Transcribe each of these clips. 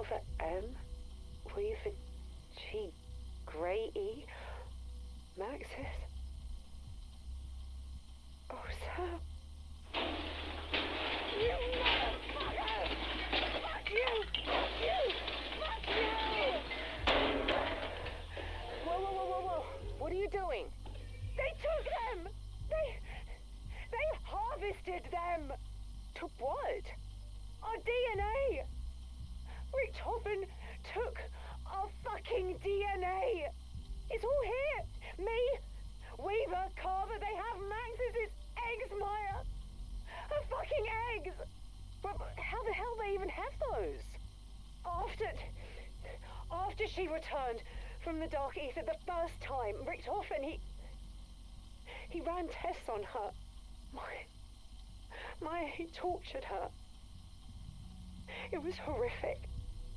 Carver M, Weaver G, Gray E, Maxis. Oh, Sam. You motherfucker! Fuck you! Fuck you! Fuck you! Whoa. What are you doing? They took them! They harvested them! Took what? Our DNA! Richthofen took our fucking DNA! It's all here! Me, Weaver, Carver, they have Max's eggs, Maya! Her fucking eggs! But how the hell they even have those? After she returned from the Dark Ether the first time, Richthofen, he ran tests on her. He tortured her. It was horrific.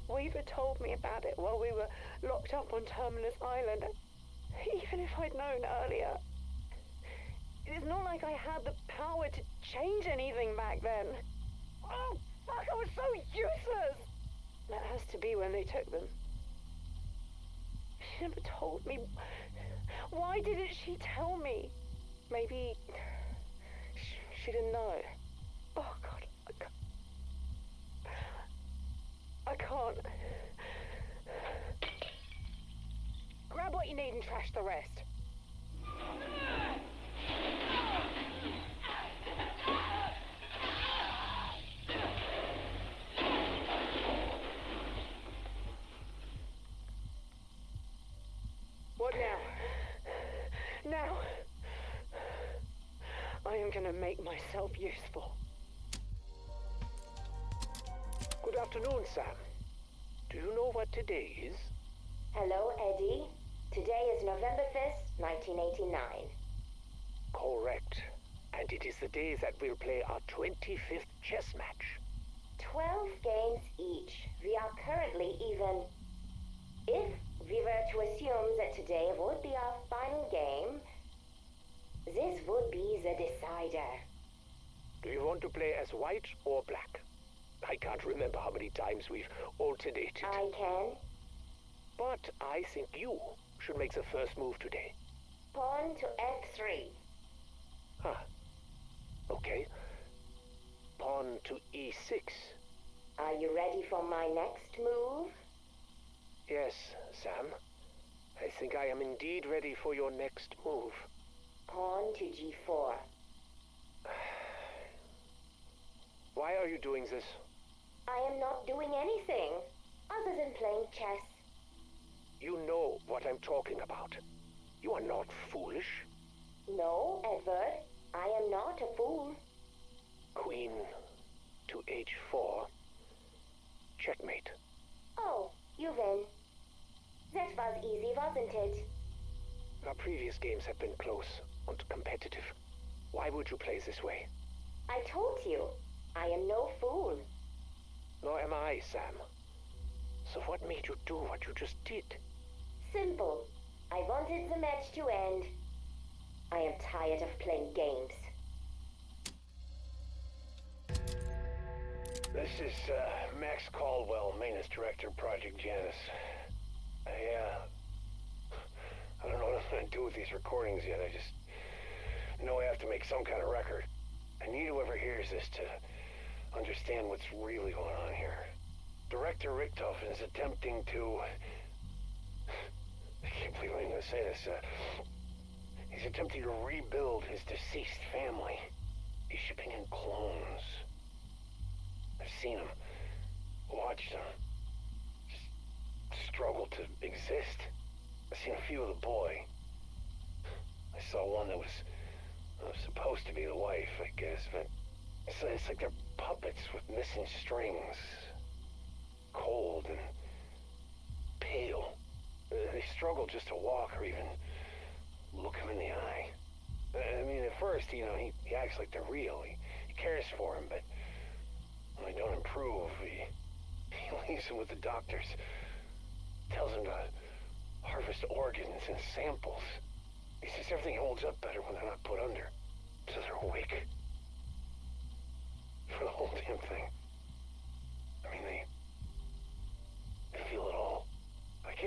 Weaver told me about it while we were locked up on Terminus Island. Even if I'd known earlier, it's not like I had the power to change anything back then. Oh, fuck, I was so useless! That has to be when they took them. She never told me. Why didn't she tell me? Maybe she didn't know. Oh, God, I can't. Grab what you need and trash the rest. What now? Now, I am gonna make myself useful. Good afternoon, Sam. Do you know what today is? Hello, Eddie. Today is November 5th, 1989. Correct. And it is the day that we'll play our 25th chess match. 12 games each. We are currently even. If we were to assume that today would be our final game, this would be the decider. Do you want to play as white or black? I can't remember how many times we've alternated. I can. But I think you should make the first move today. Pawn to f3. Huh. Okay. Pawn to e6. Are you ready for my next move? Yes, Sam. I think I am indeed ready for your next move. Pawn to g4. Why are you doing this? I am not doing anything other than playing chess. You know what I'm talking about. You are not foolish. No, Edward, I am not a fool. Queen to h4. Checkmate. Oh, you win. That was easy, wasn't it? Our previous games have been close and competitive. Why would you play this way? I told you, I am no fool. Nor am I, Sam. So what made you do what you just did? Simple. I wanted the match to end. I am tired of playing games. This is Max Caldwell, maintenance director, Project Janus. I don't know what I'm gonna do with these recordings yet. I just know I have to make some kind of record. I need whoever hears this to understand what's really going on here. Director Richthofen is attempting to... I can't believe I'm gonna say this. He's attempting to rebuild his deceased family. He's shipping in clones. I've seen him, watched him, just struggle to exist. I've seen a few of the boy. I saw one that was supposed to be the wife, I guess, but it's like they're puppets with missing strings. Cold and pale. They struggle just to walk or even look him in the eye. I mean, at first, he acts like they're real. He cares for him, but when they don't improve, he leaves him with the doctors. Tells him to harvest organs and samples. He says everything holds up better when they're not put under. So they're awake. For the whole damn thing. I mean,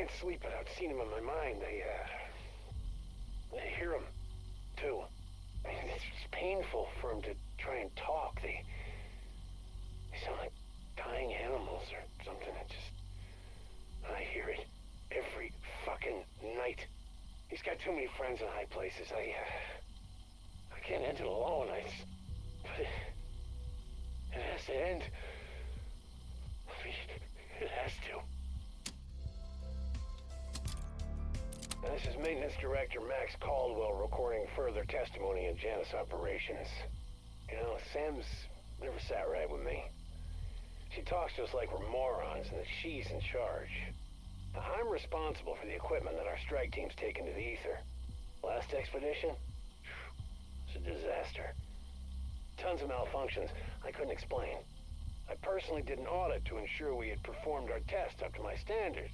can't sleep without seeing him in my mind. I hear him, too. I mean, it's painful for him to try and talk. They sound like dying animals or something. I hear it every fucking night. He's got too many friends in high places. I can't end it alone. But it has to end. It has to. This is Maintenance Director Max Caldwell recording further testimony in Janus operations. You know, Sam's never sat right with me. She talks to us like we're morons and that she's in charge. I'm responsible for the equipment that our strike team's taken to the ether. Last expedition? It's a disaster. Tons of malfunctions I couldn't explain. I personally did an audit to ensure we had performed our test up to my standards.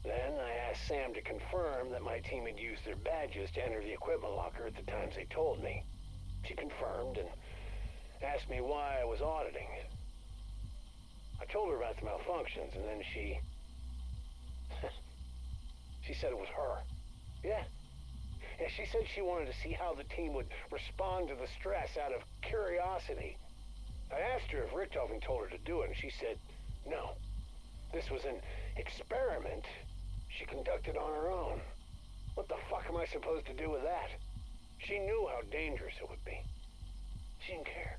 Then I asked Sam to confirm that my team had used their badges to enter the equipment locker at the times they told me. She confirmed and asked me why I was auditing. I told her about the malfunctions, and then she said it was her. Yeah, she said she wanted to see how the team would respond to the stress out of curiosity. I asked her if Richtofen told her to do it, and she said no. This was an experiment she conducted on her own. What the fuck am I supposed to do with that? She knew how dangerous it would be. She didn't care.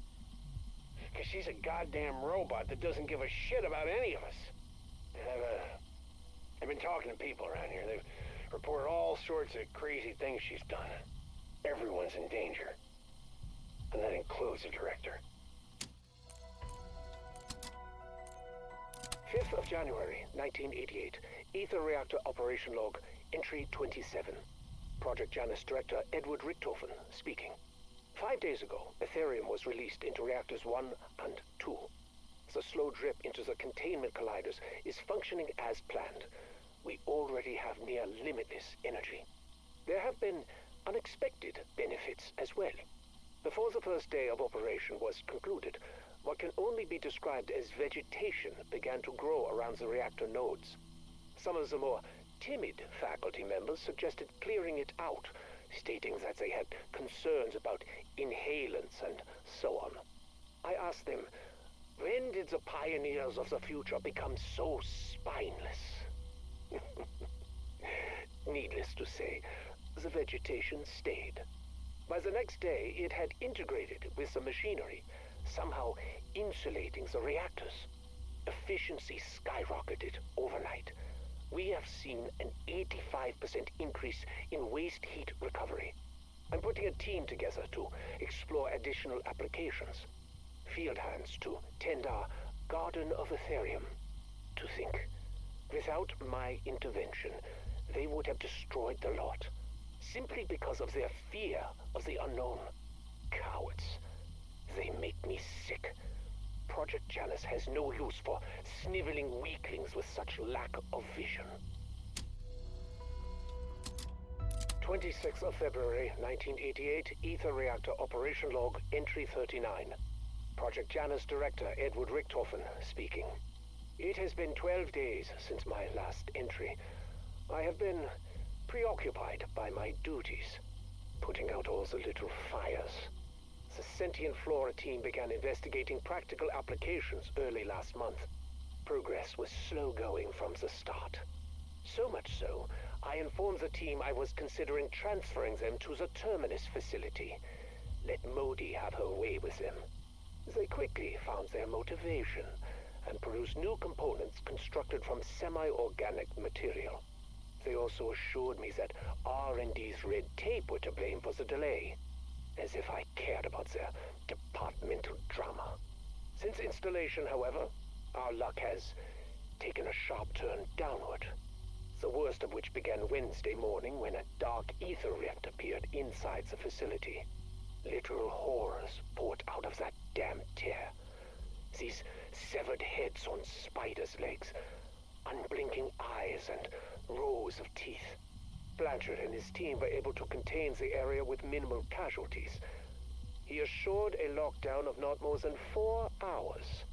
Because she's a goddamn robot that doesn't give a shit about any of us. And I've been talking to people around here. They've reported all sorts of crazy things she's done. Everyone's in danger. And that includes the director. 5th of January, 1988. Ether Reactor Operation Log, Entry 27. Project Janus Director Edward Richtofen speaking. 5 days ago, Ethereum was released into Reactors 1 and 2. The slow drip into the containment colliders is functioning as planned. We already have near limitless energy. There have been unexpected benefits as well. Before the first day of operation was concluded, what can only be described as vegetation began to grow around the reactor nodes. Some of the more timid faculty members suggested clearing it out, stating that they had concerns about inhalants and so on. I asked them, when did the pioneers of the future become so spineless? Needless to say, the vegetation stayed. By the next day, it had integrated with the machinery, somehow insulating the reactors. Efficiency skyrocketed overnight. We have seen an 85% increase in waste heat recovery. I'm putting a team together to explore additional applications. Field hands to tend our Garden of Ethereum. To think, without my intervention, they would have destroyed the lot, simply because of their fear of the unknown. Cowards. They make me sick. Project Janus has no use for sniveling weaklings with such lack of vision. 26th of February, 1988, Ether Reactor Operation Log, Entry 39. Project Janus Director Edward Richtofen speaking. It has been 12 days since my last entry. I have been preoccupied by my duties, putting out all the little fires. The Sentient Flora team began investigating practical applications early last month. Progress was slow going from the start. So much so, I informed the team I was considering transferring them to the Terminus facility. Let Modi have her way with them. They quickly found their motivation and produced new components constructed from semi-organic material. They also assured me that R&D's red tape were to blame for the delay, as if I cared about their departmental drama. Since installation, however, our luck has taken a sharp turn downward. The worst of which began Wednesday morning when a dark ether rift appeared inside the facility. Literal horrors poured out of that damn tear. These severed heads on spiders' legs, unblinking eyes, and rows of teeth. Blanchard and his team were able to contain the area with minimal casualties. He assured a lockdown of not more than 4 hours.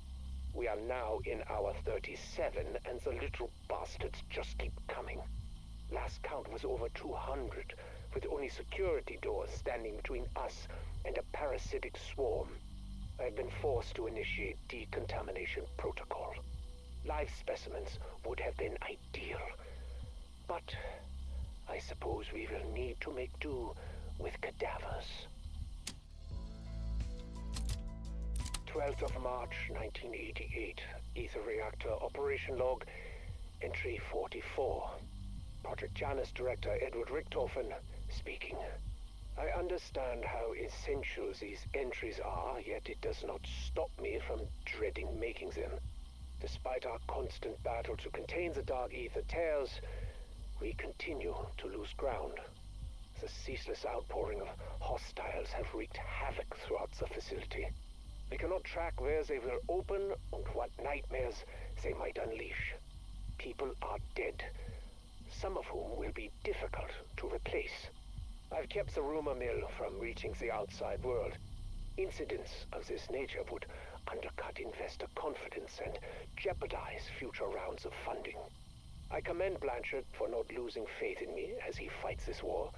We are now in hour 37, and the little bastards just keep coming. Last count was over 200, with only security doors standing between us and a parasitic swarm. I've been forced to initiate decontamination protocol. Live specimens would have been ideal, but I suppose we will need to make do with cadavers. 12th of March, 1988. Ether Reactor Operation Log, Entry 44. Project Janus Director Edward Richthofen speaking. I understand how essential these entries are, yet it does not stop me from dreading making them. Despite our constant battle to contain the Dark Ether tears, we continue to lose ground. The ceaseless outpouring of hostiles have wreaked havoc throughout the facility. We cannot track where they will open and what nightmares they might unleash. People are dead, some of whom will be difficult to replace. I've kept the rumor mill from reaching the outside world. Incidents of this nature would undercut investor confidence and jeopardize future rounds of funding. I commend Blanchard for not losing faith in me as he fights this war.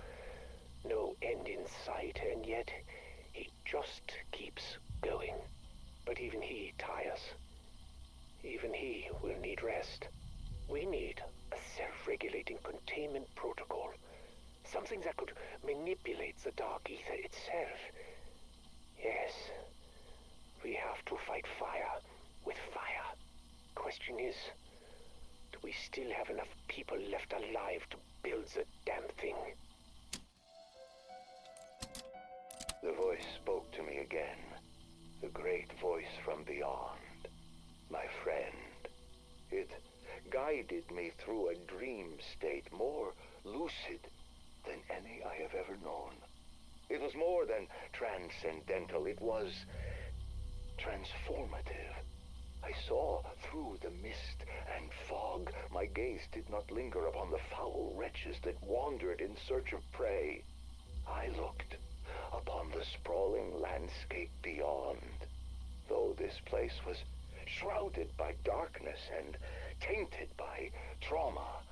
No end in sight, and yet he just keeps going. But even he tires. Even he will need rest. We need a self-regulating containment protocol. Something that could manipulate the Dark Ether itself. Yes, we have to fight fire with fire. Question is, do we still have enough people left alive to build the damn thing? The voice spoke to me again. The great voice from beyond. My friend. It guided me through a dream state more lucid than any I have ever known. It was more than transcendental. It was transformative. I saw through the mist and fog. My gaze did not linger upon the foul wretches that wandered in search of prey. I looked upon the sprawling landscape beyond. Though this place was shrouded by darkness and tainted by trauma,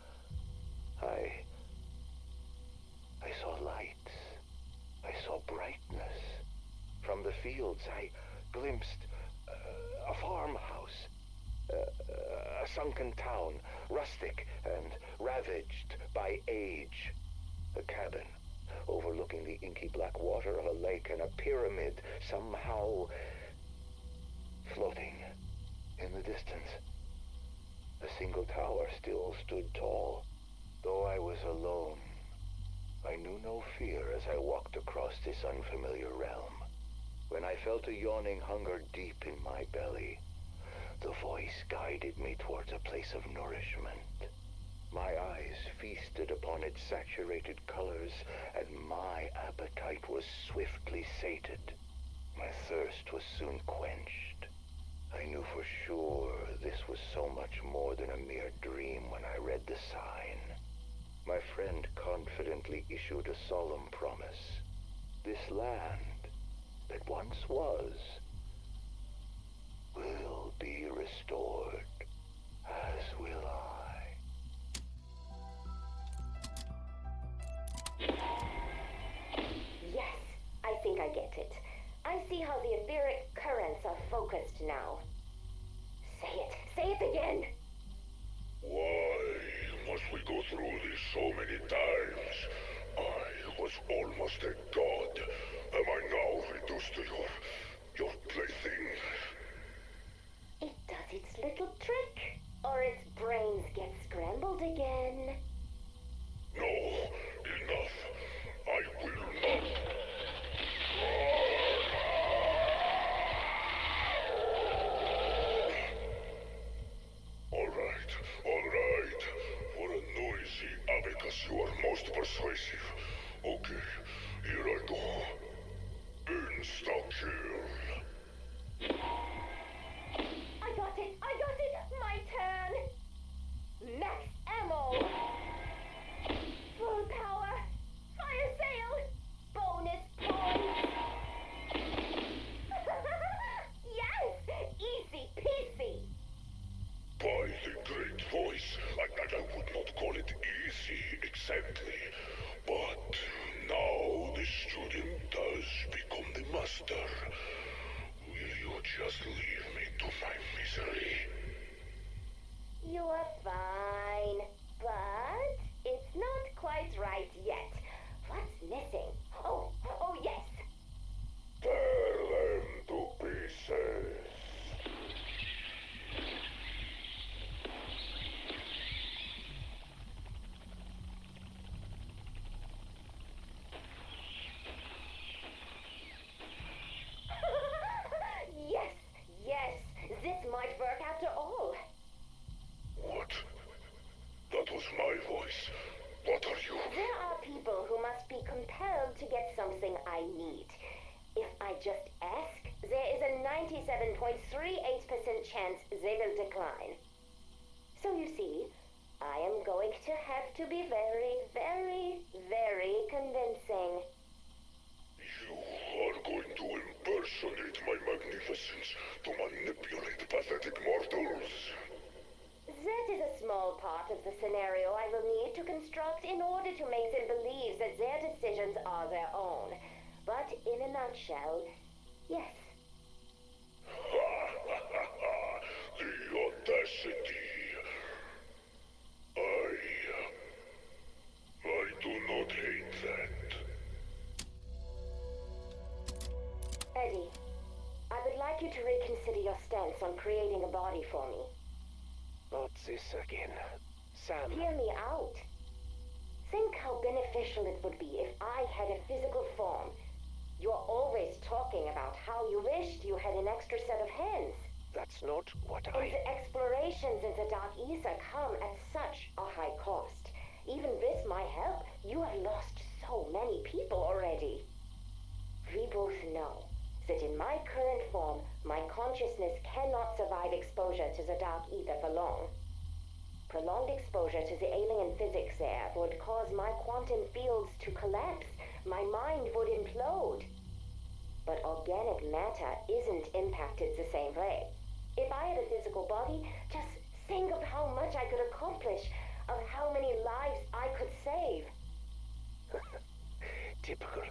I saw lights. I saw brightness. From the fields, I glimpsed a farmhouse, a sunken town, rustic and ravaged by age. A cabin overlooking the inky black water of a lake, and a pyramid somehow floating in the distance. A single tower still stood tall. Though I was alone, I knew no fear as I walked across this unfamiliar realm. When I felt a yawning hunger deep in my belly, the voice guided me towards a place of nourishment. My eyes feasted upon its saturated colors, and my appetite was swiftly sated. My thirst was soon quenched. I knew for sure this was so much more than a mere dream when I read the sign. My friend confidently issued a solemn promise. This land that once was will be restored, as will I. Yes, I think I get it. I see how the etheric currents are focused now. Say it again! Why must we go through this so many times? I was almost a god. Am I now reduced to your plaything? It does its little trick, or its brains get scrambled again. No, enough. I will not. All right. For a noisy abacus, you are most persuasive. Okay, here are exactly. But now the student does become the master. Will you just leave me to my misery? You are fine, but it's not quite right yet. What's missing? Oh yes! Tear them to pieces. Yes, this might work after all. What? That was my voice. What are you? There are people who must be compelled to get something I need. If I just ask, there is a 97.38% chance they will decline. So you see, I am going to have to be very, very, very convincing. You are going to impersonate my magnificence to manipulate pathetic mortals. That is a small part of the scenario I will need to construct in order to make them believe that their decisions are their own. But in a nutshell, yes. The audacity. I do not hate that. Eddie, I would like you to reconsider your stance on creating a body for me. Not this again. Sam. Hear me out. Think how beneficial it would be if I had a physical form. You're always talking about how you wished you had an extra set of hands. That's not what And the explorations in the Dark Ether come at such a high cost. Even with my help, you have lost so many people already. We both know that in my current form, my consciousness cannot survive exposure to the Dark Ether for long. Prolonged exposure to the alien physics there would cause my quantum fields to collapse. My mind would implode. But organic matter isn't impacted the same way. If I had a physical body, just think of how much I could accomplish, of how many lives I could save. Typical.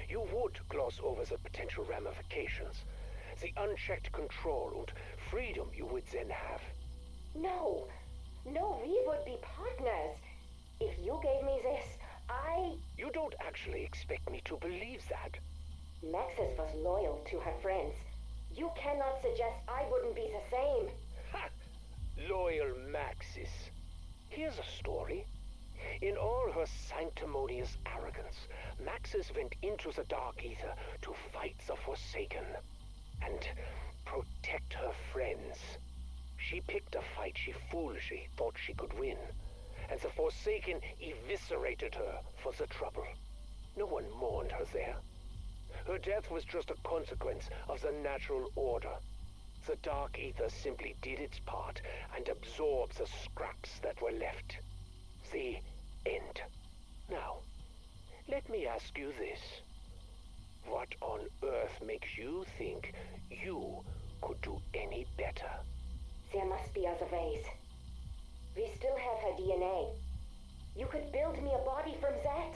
You would gloss over the potential ramifications, the unchecked control and freedom you would then have. No, we would be partners. If you gave me this, You don't actually expect me to believe that. Maxis was loyal to her friends. You cannot suggest I wouldn't be the same. Ha! Loyal Maxis. Here's a story. In all her sanctimonious arrogance, Maxis went into the Dark Ether to fight the Forsaken and protect her friends. She picked a fight she foolishly thought she could win, and the Forsaken eviscerated her for the trouble. No one mourned her there. Her death was just a consequence of the natural order. The Dark Ether simply did its part and absorbed the scraps that were left. The end. Now, let me ask you this. What on earth makes you think you could do any better? There must be other ways. We still have her DNA. You could build me a body from that.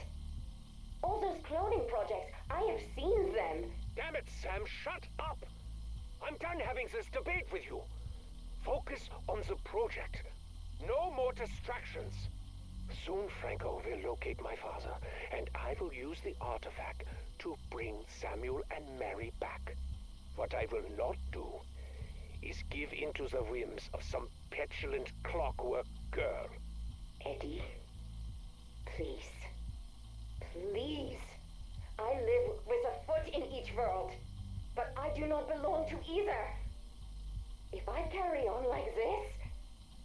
All those cloning projects, I have seen them. Damn it, Sam, shut up! I'm done having this debate with you. Focus on the project. No more distractions. Soon Franco will locate my father, and I will use the artifact to bring Samuel and Mary back. What I will not do is give in to the whims of some petulant clockwork girl. Eddie, please. Please. I live with a foot in each world, but I do not belong to either. If I carry on like this,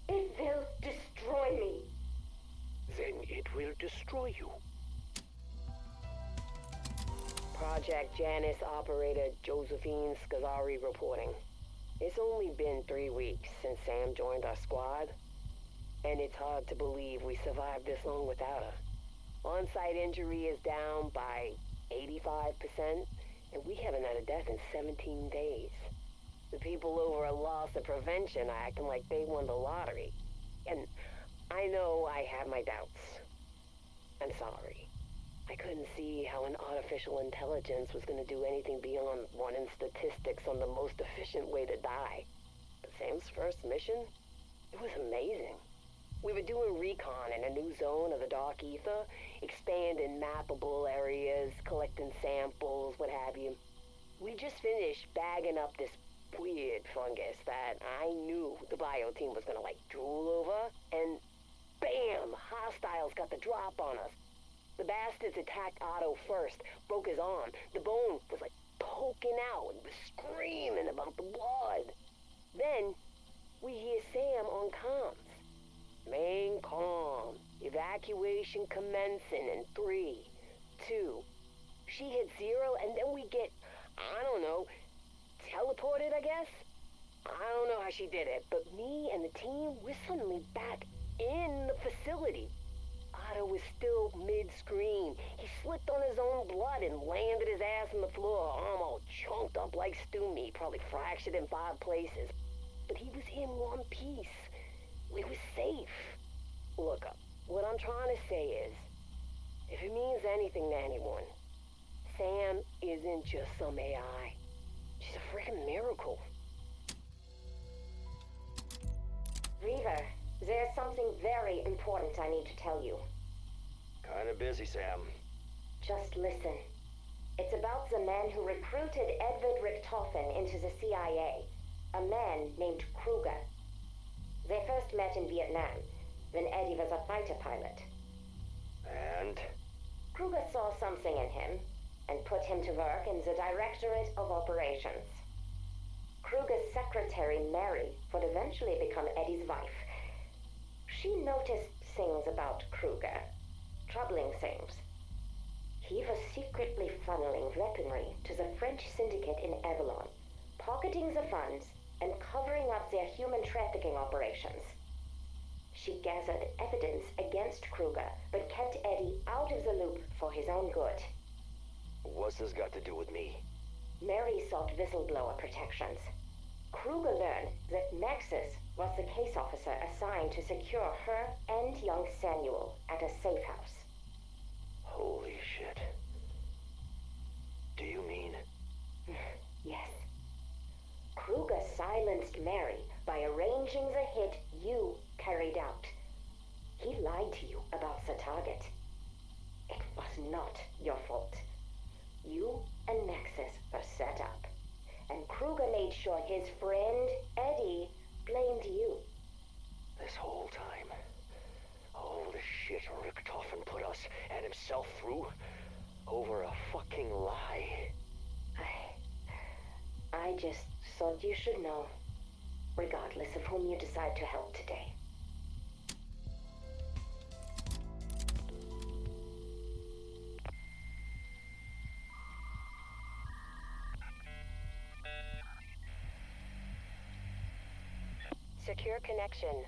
it will destroy me. Then it will destroy you. Project Janus operator Josephine Scazzari reporting. It's only been 3 weeks since Sam joined our squad, and it's hard to believe we survived this long without her. On-site injury is down by 85%, and we haven't had a death in 17 days. The people over at Loss of Prevention are acting like they won the lottery. And I know I have my doubts. I'm sorry. I couldn't see how an artificial intelligence was going to do anything beyond running statistics on the most efficient way to die. But Sam's first mission? It was amazing. We were doing recon in a new zone of the Dark Ether, expanding mappable areas, collecting samples, what have you. We just finished bagging up this weird fungus that I knew the bio team was gonna drool over, and bam! Hostiles got the drop on us. The bastards attacked Otto first, broke his arm. The bone was poking out. He was screaming about the blood. Then we hear Sam on comms. Main comm. Evacuation commencing in 3, 2. She hit 0, and then we get, I don't know, teleported, I guess? I don't know how she did it, but me and the team, we're suddenly back in the facility. Otto was still mid-screen. He slipped on his own blood and landed his ass on the floor, arm all chunked up like stew meat, probably fractured in 5 places. But he was in one piece. We were safe. Look, what I'm trying to say is, if it means anything to anyone, Sam isn't just some AI. She's a freaking miracle. Reaver, there's something very important I need to tell you. Kinda busy, Sam. Just listen. It's about the man who recruited Edward Richtofen into the CIA. A man named Kruger. They first met in Vietnam, when Eddie was a fighter pilot. And? Kruger saw something in him, and put him to work in the Directorate of Operations. Kruger's secretary, Mary, would eventually become Eddie's wife. She noticed things about Kruger. Troubling things. He was secretly funneling weaponry to the French syndicate in Avalon, pocketing the funds and covering up their human trafficking operations. She gathered evidence against Kruger, but kept Eddie out of the loop for his own good. What's this got to do with me? Mary sought whistleblower protections. Kruger learned that Maxis was the case officer assigned to secure her and young Samuel at a safe house. Holy shit. Do you mean? Yes. Kruger silenced Mary by arranging the hit you carried out. He lied to you about the target. It was not your fault. You and Maxis were set up, and Kruger made sure his friend, Eddie, blamed you. This whole time, all the shit Richtofen put us and himself through over a fucking lie. I just thought you should know, regardless of whom you decide to help today. Secure connection.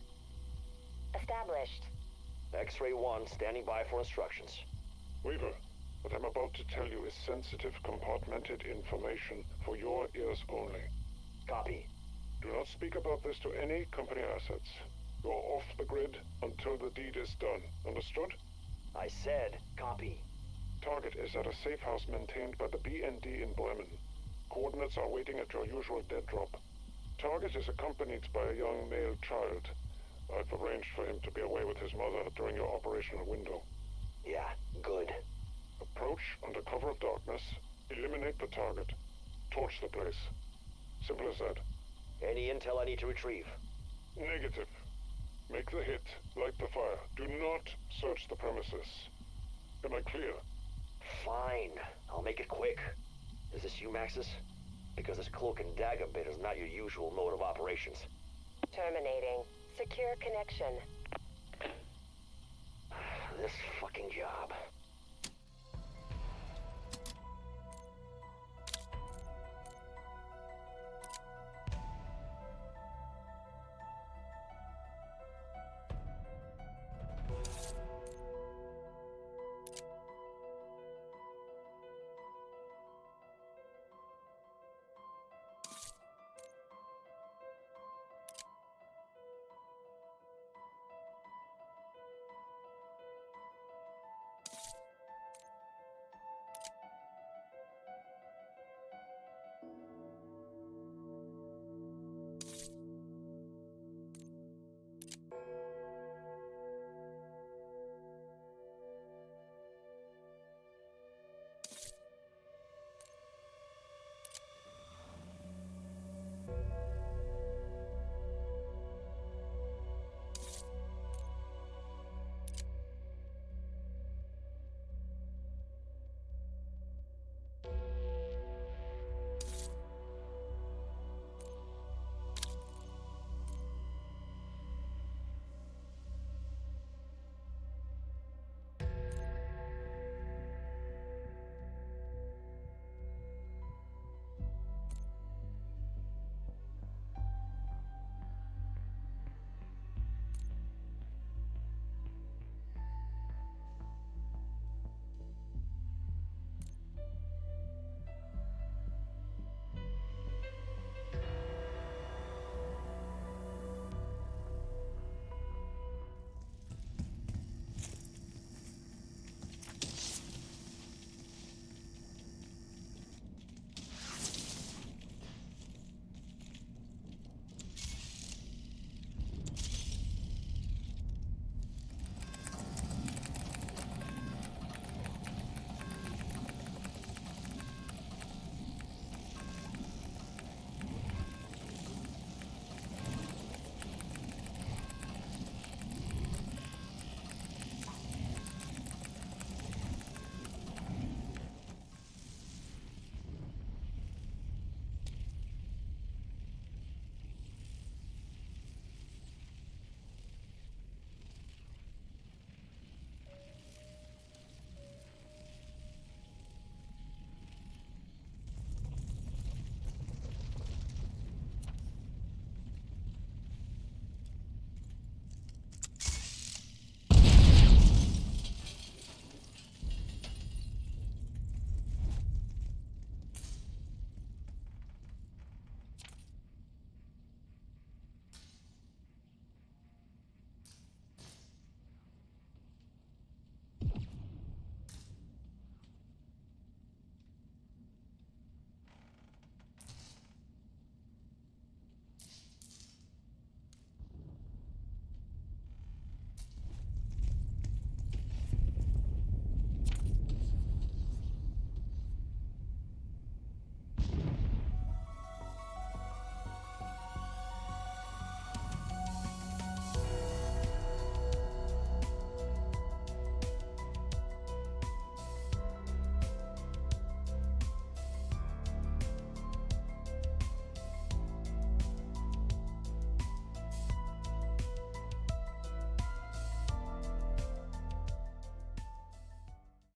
Established. X-Ray 1 standing by for instructions. Weaver, what I'm about to tell you is sensitive, compartmented information for your ears only. Copy. Do not speak about this to any company assets. You're off the grid until the deed is done. Understood? I said copy. Target is at a safe house maintained by the BND in Bremen. Coordinates are waiting at your usual dead drop. Target is accompanied by a young male child. I've arranged for him to be away with his mother during your operational window. Yeah, good. Approach under cover of darkness, eliminate the target, torch the place. Simple as that. Any intel I need to retrieve? Negative. Make the hit, light the fire. Do not search the premises. Am I clear? Fine. I'll make it quick. Is this you, Maxis? Because this cloak and dagger bit is not your usual mode of operations. Terminating. Secure connection. This fucking job.